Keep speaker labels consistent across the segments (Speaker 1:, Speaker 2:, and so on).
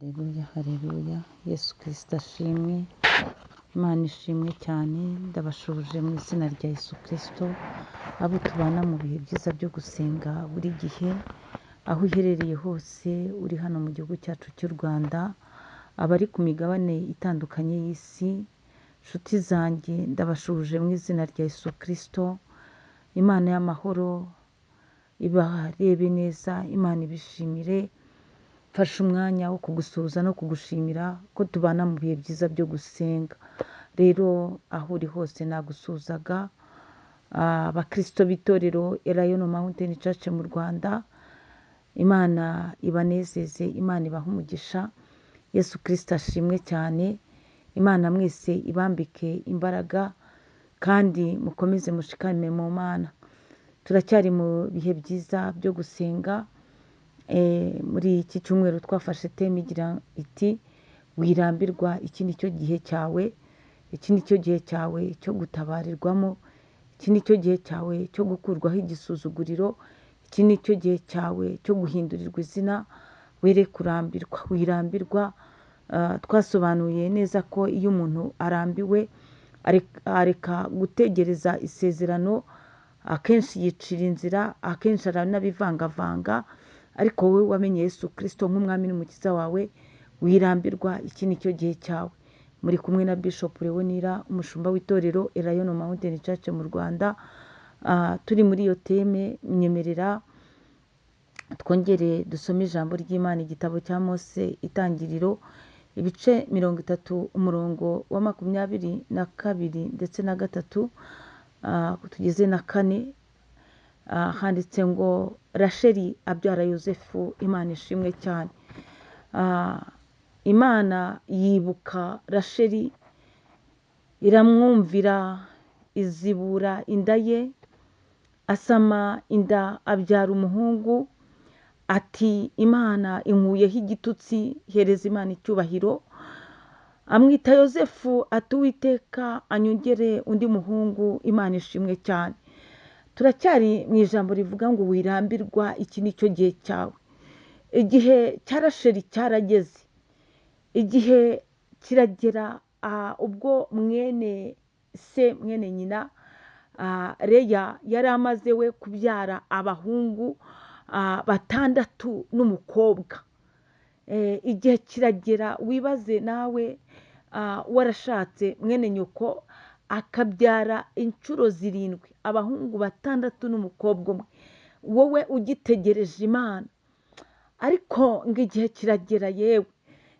Speaker 1: Haleluya, haleluya. Yesu Kristo ashimwe, Imana ishimwe cyane. Ndabashubuje mu izina rya Yesu Kristo, abo tubana mu bihe byiza byo gusenga buri gihe, aho uherereye hose uri hano mu gihugu cyacu cy'u Rwanda, abari ku migabane itandukanye y'isi, nshuti zanjye ndabashubuje mu izina rya Yesu Kristo. Imana y'amahoro ibarebe neza, Imana ibishimire. Mfashe umwanya wo kugusuhuza no kugushimira ko tubana mu bihe byiza byo gusenga. Rero aho uri hose nagusuhuzaga, abakristo b'itorero Elayono Mountain Church mu Rwanda, Imana ibanezeze, Imana ibahe umugisha. Yesu Kristo ashimwe cyane. Imana mwese ibambike imbaraga kandi mukomeze mushikame mu Mana. Turacyari mu bihe byiza byo gusenga. Muri iki cyumweru twafashe teme igira iti wirambirwa, iki ni cyo gihe cyawe, iki ni cyo gihe cyawe cyo gutabarirwamo, iki ni cyo gihe cyawe cyo gukurwaho igisuzuguriro, iki ni cyo gihe cyawe cyo guhindurirwa izina. Were kurambirwa, wirambirwa. Twasobanuye neza ko iyo umuntu arambiwe areka gutegereza isezerano, akenshi yicira inzira, akenshi aranabivangavanga. Ariko wowe wamenye Yesu Kristo nk'umwami n'umukiza wawe, wirambirwa, iki ni cyo gihe cyawe. Muri kumwe na Bishop Leonira, umushumba w'itorero Elayono Mountain Church mu Rwanda. Turi muri iyo teme, nyemerera twongere dusome ijambo ry'Imana, igitabo cya Mose Itangiriro, ibice 30, umurongo wa 22 ndetse na 3 tugeze na 4. Handitse ngo Rasheli abyara Yosefu. Imana ishimwe cyane. Imana yibuka Rasheli, iramwumvira, izibura inda ye, asama inda abyara umuhungu. Ati Imana inkuyeho igitutsi, hereza Imana icyubahiro. Amwita Yosefu, ati Uwiteka anyongere undi muhungu. Imana ishimwe cyane. Turacyari mu ijambo rivuga ngo wirambirwa, iki ni cyo gihe cyawe. Igihe cya Rasheli cyarageze, igihe kiragera ubwo mwene nyina Leya yari amaze we kubyara abahungu 6 n'umukobwa. Igihe kiragera wibaze nawe, warashatse mwene nyoko akabyara inshuro 7, abahungu 6 n'umukobwa umwe, wowe ugitegereje Imana. Ariko ngo igihe kiragera yewe.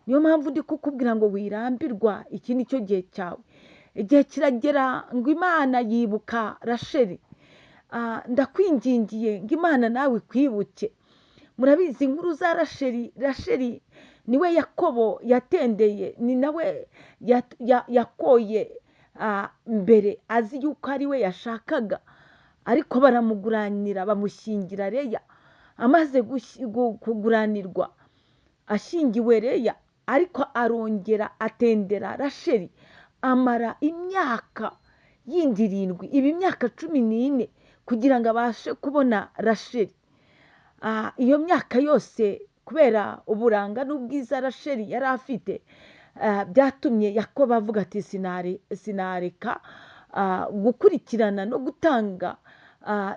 Speaker 1: Niyo mpamvu ndi kukubwira ngo wirambirwa, iki ni cyo gihe cyawe. Igihe kiragera ngo Imana yibuka Rasheli. Ndakwingingiye ngo Imana nawe ikwibuke. Murabizi inkuru za Rasheli. Rasheli niwe Yakobo yatendeye, ni nawe yakoye mbere azi yuko ari we yashakaga, ariko baramuguranira, bamushyingira Leya. Amaze kuguranirwa, ashyingiwe Leya, ariko arongera atendera Rasheli, amara imyaka yindi 7, iba imyaka 14 kugira ngo abashe kubona Rasheli. Iyo myaka yose kubera uburanga n'ubwiza Rasheli yari afite, byatumye Yakobo avuga ati sinareka gukurikirana no gutanga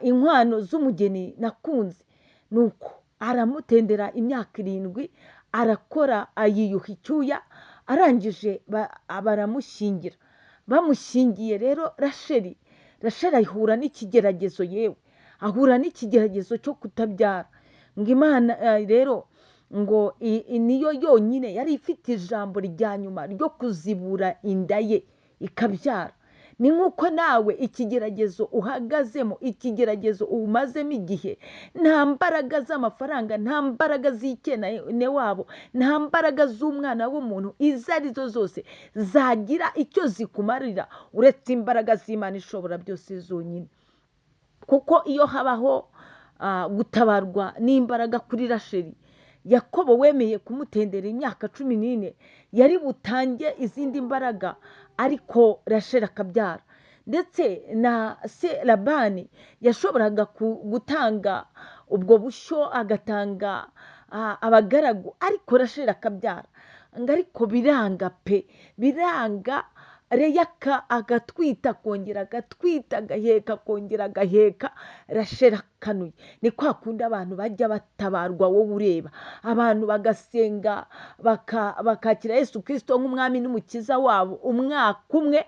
Speaker 1: inkwano z'umugeni nakunze. Nuko aramutendera imyaka 7, arakora, ayiyuha icyuya, arangije baramushyingira. Bamushyingiye rero Rasheli ahura n'ikigeragezo yewe, ahura n'ikigeragezo cyo kutabyara. Ngo Imana rero ngo niyo yonyine yari ifite ijambo rya nyuma ryo kuzibura inda ye ikabyara. Ni nk'uko nawe ikigeragezo uhagazemo, ikigeragezo umazemo igihe, nta mbaraga z'amafaranga, nta mbaraga z'ikene wabo, nta mbaraga z'umwana w'umuntu izo arizo zose zagira icyo zikumarira uretse imbaraga z'Imana ishobora byose zonyine. Kuko iyo habaho gutabarwa n'imbaraga kuri Rasheli, Yakobo wemeye kumutendera imyaka 14 yari butange izindi mbaraga, ariko Rasheli akabyara. Ndetse na se Labani yashoboraga gutanga ubwo bushyo, agatanga abagaragu, ariko Rasheli akabyara ngo ariko biranga pe, biranga. Leya agatwita akongera agatwita, agaheka akongera agaheka, Rasheli akanuye. Ni kwa kundi abantu bajya batabarwa, wowe ureba abantu bagasenga bakakira Yesu Kristo nk'umwami n'umukiza wabo umwaka umwe,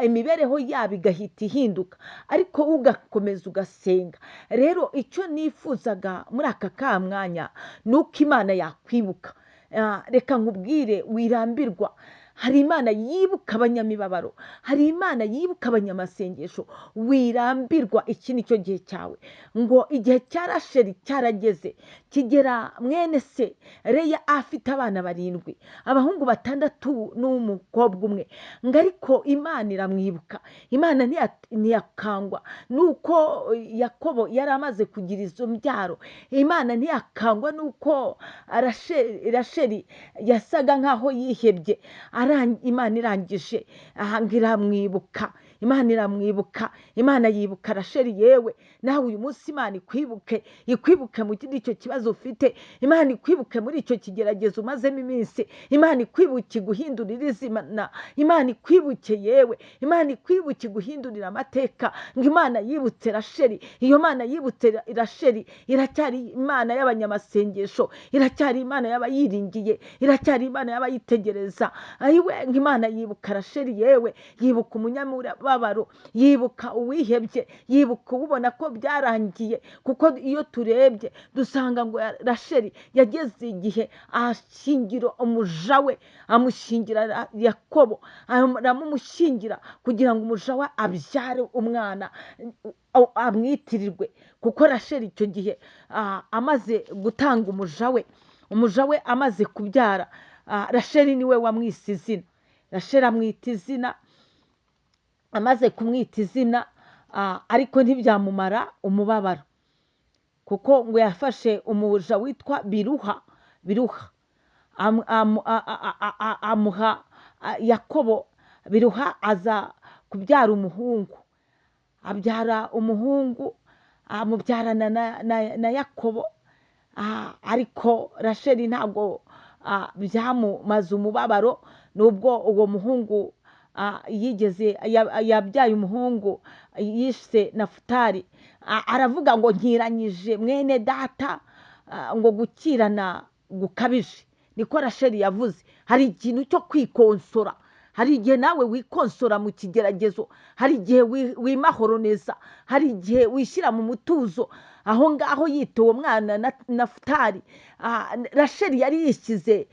Speaker 1: imibereho yabo igahita ihinduka, ariko ugakomeza ugasenga. Rero icyo nifuzaga muri aka mwanya ni uko Imana yakwibuka. Reka nkubwire, wirambirwa. Hari Imana yibuka abanyamibabaro, hari Imana yibuka abanyamasengesho. Wirambirwa, iki ni cyo gihe cyawe. Ngo igihe cya Rasheli cyarageze, kigera mwene se Leya afite abana 7, abahungu 6 n'umukobwa umwe. Ngo ariko Imana iramwibuka. Imana ntiyakangwa nuko Yakobo yari amaze kugira izo mbyaro. Imana ntiyakangwa nuko Rasheli yasaga nkaho yihebye. Imana irangije ngo iramwibuka. Imana iramwibuka. Imana yibuka Rasheli. Yewe nawe uyu munsi Imana ikwibuke mu icyo kibazo ufite. Imana ikwibuke muri icyo kigeragezo umazemo iminsi. Imana ikwibuke iguhindurira izina. Imana ikwibuke yewe. Imana ikwibuke guhindurira amateka. Ngo Imana yibutse Rasheli. Iyo Mana yibutse Rasheli iracyari Imana y'abanyamasengesho, iracyari Imana y'abayiringiye, iracyari Imana y'abayitegereza. Ayiwe, ngo Imana yibuka Rasheli. Yewe yibuka umunyamubabaro, yibuka uwihebye, yibuka ubona ko byarangiye. Kuko iyo turebye dusanga ngo Rasheli yageze igihe ashyingira umuja we, amushyingira Yakobo, aramushyingira kugira ngo umuja we abyare umwana amwitirirwe. Kuko Rasheli icyo gihe amaze gutanga umuja we amaze kubyara, Rasheli niwe wamwise izina. Rasheli amwita izina. Amaze kumwita izina, ariko ntibyamumara umubabaro, kuko ngo yafashe umuja witwa Biruha amuha Yakobo. Biruha aza kubyara umuhungu, abyara umuhungu, amubyarana na Yakobo. Ariko Rasheli ntabwo byamumaze umubabaro, nubwo uwo muhungu yabyaye umuhungu yise Nafutali. Aravuga ngo nkiranyije mwene data, ngo gukirana gukabije. Niko Rasheli yavuze. Hari ikintu cyo kwikonsora. Hari igihe nawe wikonsora mu kigeragezo, hari igihe wimahoroniza, hari igihe wishyira mu mutuzo. Aho ngaho yita uwo mwana Nafutali. Rasheli yari yishyize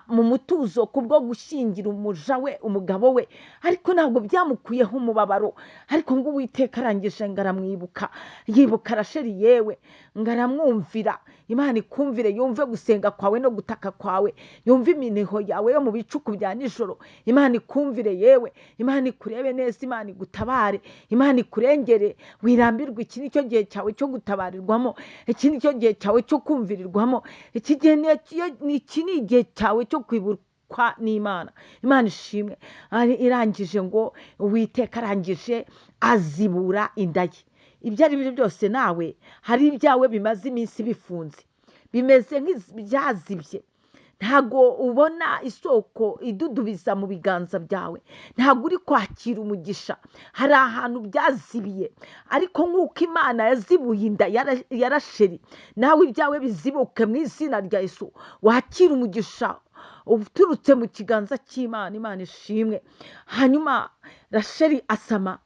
Speaker 1: mu mutuzo kubwo gushyingira umuja we, umugabo we, ariko ntabwo byamukuyeho umubabaro. Ariko ngo Uwiteka arangije ngo aramwibuka. Yibuka Rasheli. Yewe ngo aramwumvira. Imana ikumvire, yumve gusenga kwawe no gutaka kwawe, yumve imineho yawe yo mu bicuku bya nijoro. Imana ikumvire yewe. Imana ikurebe neza, Imana igutabare, Imana ikurengere. Wirambirwa. Iki ni cyo gihe cyawe cyo gutabarirwamo. Iki ni cyo gihe cyawe cyo kumvirirwamo. Iki ni igihe cyawe cyo kwibukwa n'Imana. Imana ishimwe. Irangije ngo Uwiteka arangije azibura inda ye. Ibyo ari byo byose nawe hari ibyawe bimaze iminsi bifunze, bimeze nk'ibyazibye. Ntago ubona isoko idudubiza mu biganza byawe, ntago uri kwakira umugisha. Hari ahantu byazibiye, ariko nk'uko Imana yazibuye inda ya Rasheli, nawe ibyawe bizibuke mu izina rya Yesu. Wakira umugisha uturutse mu kiganza cy'Imana. Imana ishimwe. Hanyuma Rasheli asama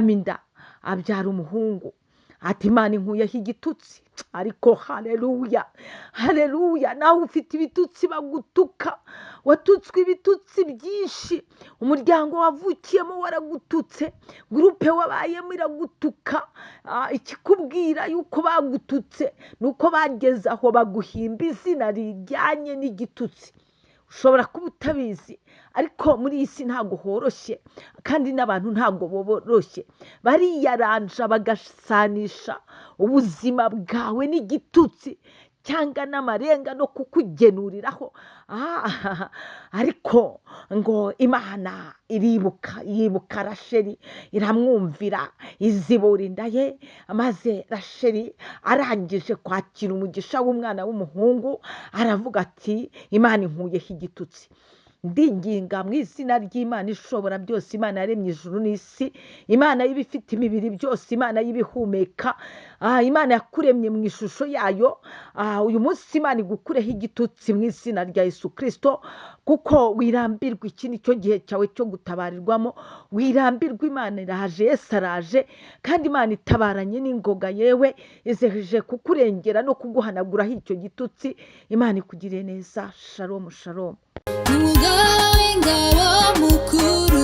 Speaker 1: inda, abyara umuhungu. Ati Imana inkuyeho igitutsi. Ariko haleluya, haleluya. Nawe ufite ibitutsi bagutuka, watutswe ibitutsi byinshi. Umuryango wavukiyemo waragututse, gurupe wabayemo iragutuka. Ikikubwira yuko bagututse nuko bageze aho baguhimba izina rijyanye n'igitutsi. Ushobora kuba utabizi, ariko muri iyi si ntabwo horoshye, kandi n'abantu ntabwo boroshye. Bariyaranja bagasanisha ubuzima bwawe n'igitutsi cyangwa n'amarenga no kukugenuriraho. Ariko ngo Imana yibuka Rasheli, iramwumvira, izibura inda ye, maze Rasheli arangije kwakira umugisha w'umwana w'umuhungu aravuga ati Imana inkuyeho igitutsi. Ndinginga mu izina ry'Imana ishobora byose, Imana yaremye ijuru n'isi, Imana y'ibifite imibiri byose, Imana y'ibihumeka, Imana yakuremye mu ishusho yayo, uyu munsi Imana igukureho igitutsi mu izina rya Yesu Kristo, kuko wirambirwa. Iki ni cyo gihe cyawe cyo gutabarirwamo, wirambirwa. Imana iraje, Yesu araje, kandi Imana itabaranye n'ingoga, yewe izeje kukurengera no kuguhanaguraho icyo gitutsi. Imana ikugiriye neza. Shalom shalom.
Speaker 2: Umugaba w'ingabo mukuru